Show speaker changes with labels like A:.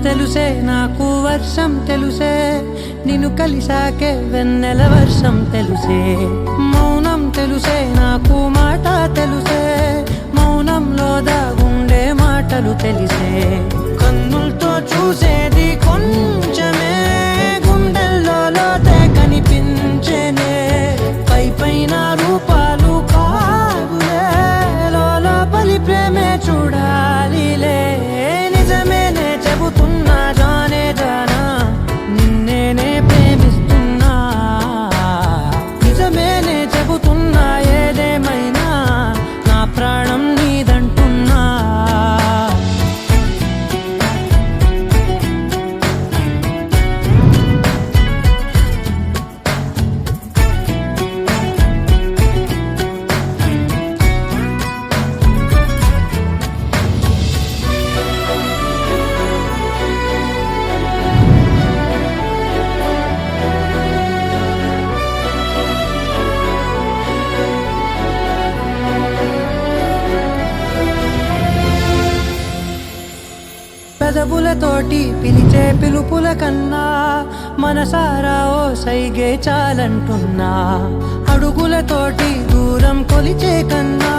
A: తెలుసే నాకు వర్షం తెలుసే నిన్ను కలిసాకే వెన్నెల వర్షం తెలుసే మౌనం తెలుసే నాకు మాట తెలుసే మౌనంలో దాగుండే మాటలు తెలిసే కన్నులతో చూసేది కొంచెమే గుండెల్లో లోతే కనిపించేనే పై పైన రూపాలు కాదులే లోపలి ప్రేమే చూడాలిలే నిజమేనే చెబుతున్నా జానే జానా నిన్నేనే ప్రేమిస్తున్నా నిజమేనే చెబుతున్నా ఏదేమైనా నా ప్రాణం నీదంటున్నా పెదవులతోటి పిలిచే పిలుపుల కన్నా మనసారా ఓ సైగే చాలంటున్నా అడుగులతోటి దూరం కొలిచే కన్నా